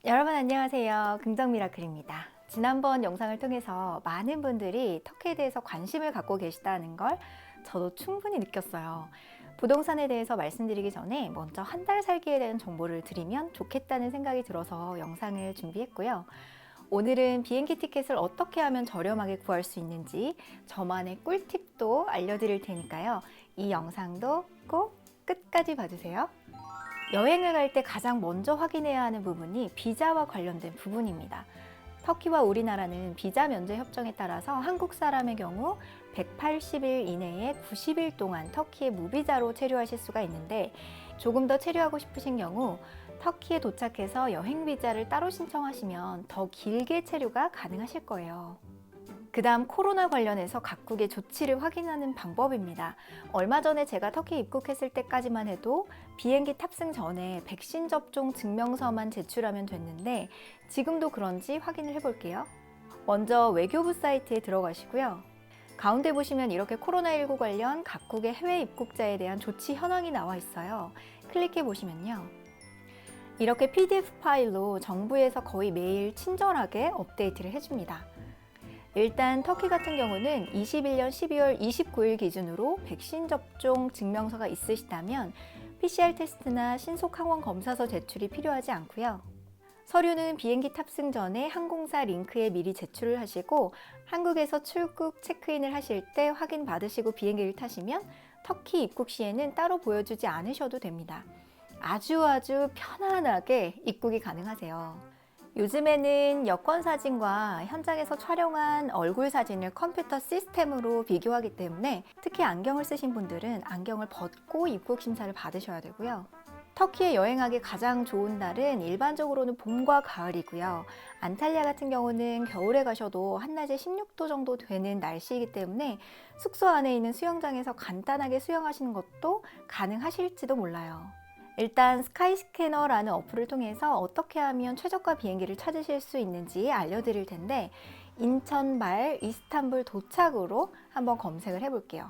여러분 안녕하세요. 긍정 미라클입니다. 지난번 영상을 통해서 많은 분들이 터키에 대해서 관심을 갖고 계시다는 걸 저도 충분히 느꼈어요. 부동산에 대해서 말씀드리기 전에 먼저 한 달 살기에 대한 정보를 드리면 좋겠다는 생각이 들어서 영상을 준비했고요. 오늘은 비행기 티켓을 어떻게 하면 저렴하게 구할 수 있는지 저만의 꿀팁도 알려드릴 테니까요. 이 영상도 꼭 끝까지 봐주세요. 여행을 갈 때 가장 먼저 확인해야 하는 부분이 비자와 관련된 부분입니다. 터키와 우리나라는 비자 면제 협정에 따라서 한국 사람의 경우 180일 이내에 90일 동안 터키에 무비자로 체류하실 수가 있는데, 조금 더 체류하고 싶으신 경우 터키에 도착해서 여행 비자를 따로 신청하시면 더 길게 체류가 가능하실 거예요. 그 다음 코로나 관련해서 각국의 조치를 확인하는 방법입니다. 얼마 전에 제가 터키 입국했을 때까지만 해도 비행기 탑승 전에 백신 접종 증명서만 제출하면 됐는데 지금도 그런지 확인을 해볼게요. 먼저 외교부 사이트에 들어가시고요. 가운데 보시면 이렇게 코로나19 관련 각국의 해외 입국자에 대한 조치 현황이 나와 있어요. 클릭해 보시면요. 이렇게 PDF 파일로 정부에서 거의 매일 친절하게 업데이트를 해줍니다. 일단 터키 같은 경우는 21년 12월 29일 기준으로 백신 접종 증명서가 있으시다면 PCR 테스트나 신속 항원 검사서 제출이 필요하지 않고요. 서류는 비행기 탑승 전에 항공사 링크에 미리 제출을 하시고 한국에서 출국 체크인을 하실 때 확인 받으시고 비행기를 타시면 터키 입국 시에는 따로 보여주지 않으셔도 됩니다. 아주 편안하게 입국이 가능하세요. 요즘에는 여권 사진과 현장에서 촬영한 얼굴 사진을 컴퓨터 시스템으로 비교하기 때문에 특히 안경을 쓰신 분들은 안경을 벗고 입국 심사를 받으셔야 되고요. 터키에 여행하기 가장 좋은 달은 일반적으로는 봄과 가을이고요. 안탈리아 같은 경우는 겨울에 가셔도 한낮에 16도 정도 되는 날씨이기 때문에 숙소 안에 있는 수영장에서 간단하게 수영하시는 것도 가능하실지도 몰라요. 일단 스카이스캐너라는 어플을 통해서 어떻게 하면 최저가 비행기를 찾으실 수 있는지 알려드릴 텐데, 인천 말 이스탄불 도착으로 한번 검색을 해볼게요.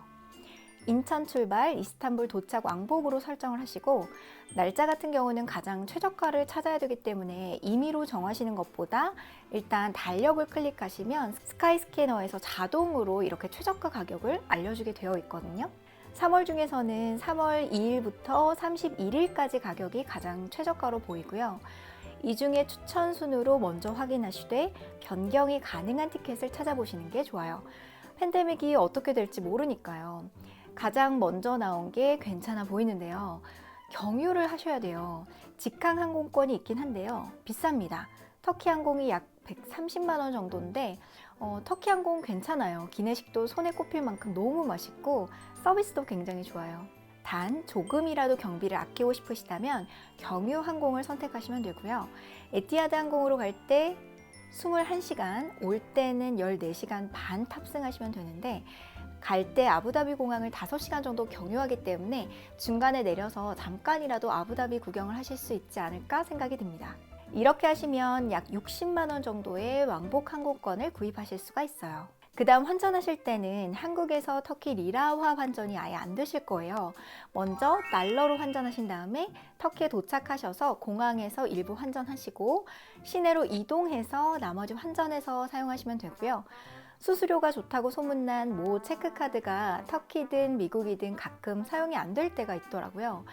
인천 출발 이스탄불 도착 왕복으로 설정을 하시고, 날짜 같은 경우는 가장 최저가를 찾아야 되기 때문에 임의로 정하시는 것보다 일단 달력을 클릭하시면 스카이스캐너에서 자동으로 이렇게 최저가 가격을 알려주게 되어 있거든요. 3월 중에서는 3월 2일부터 31일까지 가격이 가장 최저가로 보이고요. 이 중에 추천 순으로 먼저 확인하시되 변경이 가능한 티켓을 찾아보시는 게 좋아요. 팬데믹이 어떻게 될지 모르니까요. 가장 먼저 나온 게 괜찮아 보이는데요. 경유를 하셔야 돼요. 직항 항공권이 있긴 한데요. 비쌉니다. 터키 항공이 약 130만 원 정도인데 터키 항공 괜찮아요. 기내식도 손에 꼽힐 만큼 너무 맛있고 서비스도 굉장히 좋아요. 단 조금이라도 경비를 아끼고 싶으시다면 경유 항공을 선택하시면 되고요. 에티하드 항공으로 갈 때 21시간, 올 때는 14시간 반 탑승하시면 되는데, 갈 때 아부다비 공항을 5시간 정도 경유하기 때문에 중간에 내려서 잠깐이라도 아부다비 구경을 하실 수 있지 않을까 생각이 듭니다. 이렇게 하시면 약 60만 원 정도의 왕복 항공권을 구입하실 수가 있어요. 그 다음 환전하실 때는 한국에서 터키 리라화 환전이 아예 안 되실 거예요. 먼저 달러로 환전하신 다음에 터키에 도착하셔서 공항에서 일부 환전하시고 시내로 이동해서 나머지 환전해서 사용하시면 되고요. 수수료가 좋다고 소문난 모 체크카드가 터키든 미국이든 가끔 사용이 안 될 때가 있더라고요.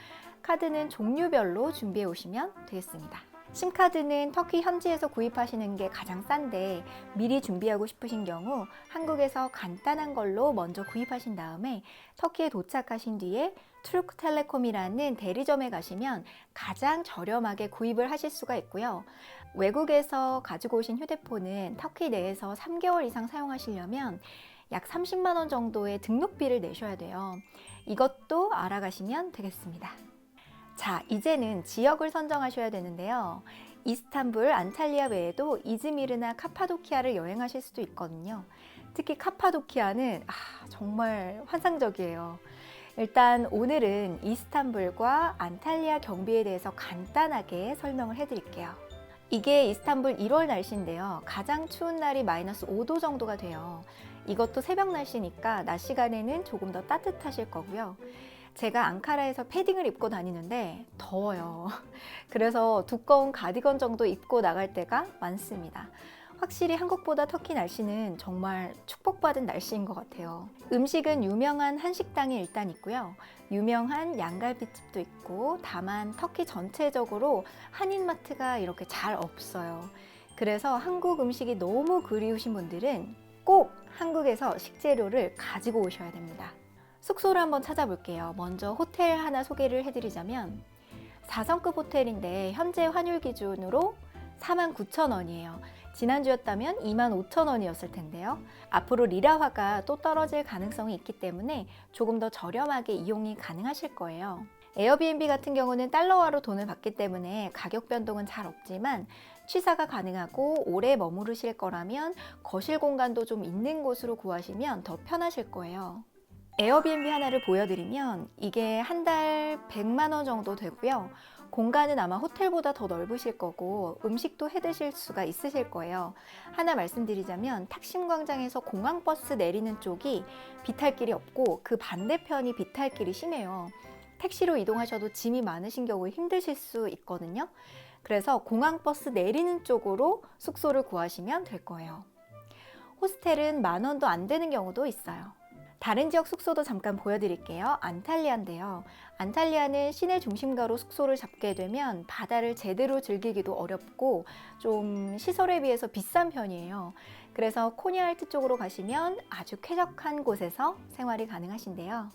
카드는 종류별로 준비해 오시면 되겠습니다. 심카드는 터키 현지에서 구입하시는 게 가장 싼데, 미리 준비하고 싶으신 경우 한국에서 간단한 걸로 먼저 구입하신 다음에 터키에 도착하신 뒤에 투르크텔레콤이라는 대리점에 가시면 가장 저렴하게 구입을 하실 수가 있고요. 외국에서 가지고 오신 휴대폰은 터키 내에서 3개월 이상 사용하시려면 약 30만 원 정도의 등록비를 내셔야 돼요. 이것도 알아가시면 되겠습니다. 자, 이제는 지역을 선정하셔야 되는데요. 이스탄불, 안탈리아 외에도 이즈미르나 카파도키아를 여행하실 수도 있거든요. 특히 카파도키아는 정말 환상적이에요. 일단 오늘은 이스탄불과 안탈리아 경비에 대해서 간단하게 설명을 해드릴게요. 이게 이스탄불 1월 날씨인데요. 가장 추운 날이 마이너스 5도 정도가 돼요. 이것도 새벽 날씨니까 낮 시간에는 조금 더 따뜻하실 거고요. 제가 앙카라에서 패딩을 입고 다니는데 더워요. 그래서 두꺼운 가디건 정도 입고 나갈 때가 많습니다. 확실히 한국보다 터키 날씨는 정말 축복받은 날씨인 것 같아요. 음식은 유명한 한식당이 일단 있고요. 유명한 양갈비집도 있고, 다만 터키 전체적으로 한인마트가 이렇게 잘 없어요. 그래서 한국 음식이 너무 그리우신 분들은 꼭 한국에서 식재료를 가지고 오셔야 됩니다. 숙소를 한번 찾아볼게요. 먼저 호텔 하나 소개를 해드리자면 4성급 호텔인데 현재 환율 기준으로 49,000원이에요. 지난주였다면 25,000원이었을 텐데요. 앞으로 리라화가 또 떨어질 가능성이 있기 때문에 조금 더 저렴하게 이용이 가능하실 거예요. 에어비앤비 같은 경우는 달러화로 돈을 받기 때문에 가격 변동은 잘 없지만 취사가 가능하고 오래 머무르실 거라면 거실 공간도 좀 있는 곳으로 구하시면 더 편하실 거예요. 에어비앤비 하나를 보여드리면 이게 한 달 100만 원 정도 되고요. 공간은 아마 호텔보다 더 넓으실 거고 음식도 해 드실 수가 있으실 거예요. 하나 말씀드리자면 탁심광장에서 공항버스 내리는 쪽이 비탈길이 없고 그 반대편이 비탈길이 심해요. 택시로 이동하셔도 짐이 많으신 경우에 힘드실 수 있거든요. 그래서 공항버스 내리는 쪽으로 숙소를 구하시면 될 거예요. 호스텔은 10,000원도 안 되는 경우도 있어요. 다른 지역 숙소도 잠깐 보여드릴게요. 안탈리아인데요. 안탈리아는 시내 중심가로 숙소를 잡게 되면 바다를 제대로 즐기기도 어렵고 좀 시설에 비해서 비싼 편이에요. 그래서 코니알트 쪽으로 가시면 아주 쾌적한 곳에서 생활이 가능하신데요.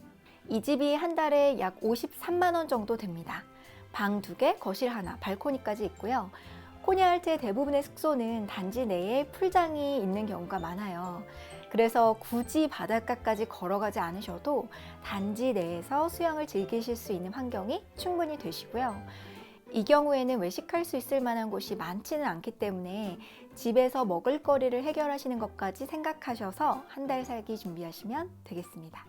이 집이 한 달에 약 53만 원 정도 됩니다. 방 2개, 거실 하나, 발코니까지 있고요. 코니알트의 대부분의 숙소는 단지 내에 풀장이 있는 경우가 많아요. 그래서 굳이 바닷가까지 걸어가지 않으셔도 단지 내에서 수영을 즐기실 수 있는 환경이 충분히 되시고요. 이 경우에는 외식할 수 있을 만한 곳이 많지는 않기 때문에 집에서 먹을거리를 해결하시는 것까지 생각하셔서 한 달 살기 준비하시면 되겠습니다.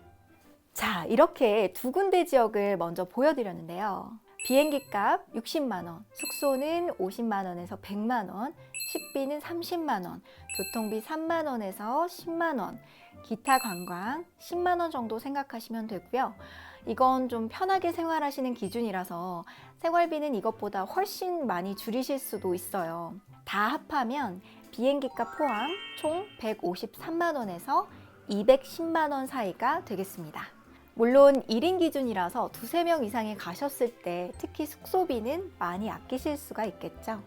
자, 이렇게 2군데 지역을 먼저 보여드렸는데요. 비행기 값 60만 원, 숙소는 50만 원에서 100만 원, 식비는 30만 원, 교통비 3만 원에서 10만 원, 기타 관광 10만 원 정도 생각하시면 되고요. 이건 좀 편하게 생활하시는 기준이라서 생활비는 이것보다 훨씬 많이 줄이실 수도 있어요. 다 합하면 비행기 값 포함 총 153만 원에서 210만 원 사이가 되겠습니다. 물론 1인 기준이라서 2~3명 이상이 가셨을 때 특히 숙소비는 많이 아끼실 수가 있겠죠.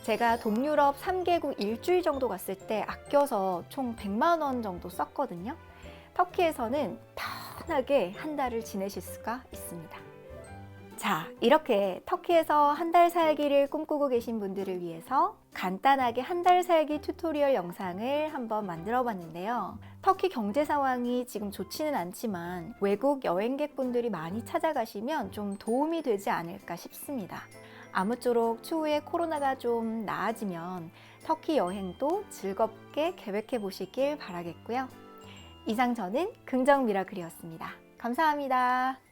제가 동유럽 3개국 일주일 정도 갔을 때 아껴서 총 100만 원 정도 썼거든요. 터키에서는 편하게 한 달을 지내실 수가 있습니다. 자, 이렇게 터키에서 한 달 살기를 꿈꾸고 계신 분들을 위해서 간단하게 한 달 살기 튜토리얼 영상을 한번 만들어 봤는데요. 터키 경제 상황이 지금 좋지는 않지만 외국 여행객분들이 많이 찾아가시면 좀 도움이 되지 않을까 싶습니다. 아무쪼록 추후에 코로나가 좀 나아지면 터키 여행도 즐겁게 계획해 보시길 바라겠고요. 이상 저는 긍정 미라클이었습니다. 감사합니다.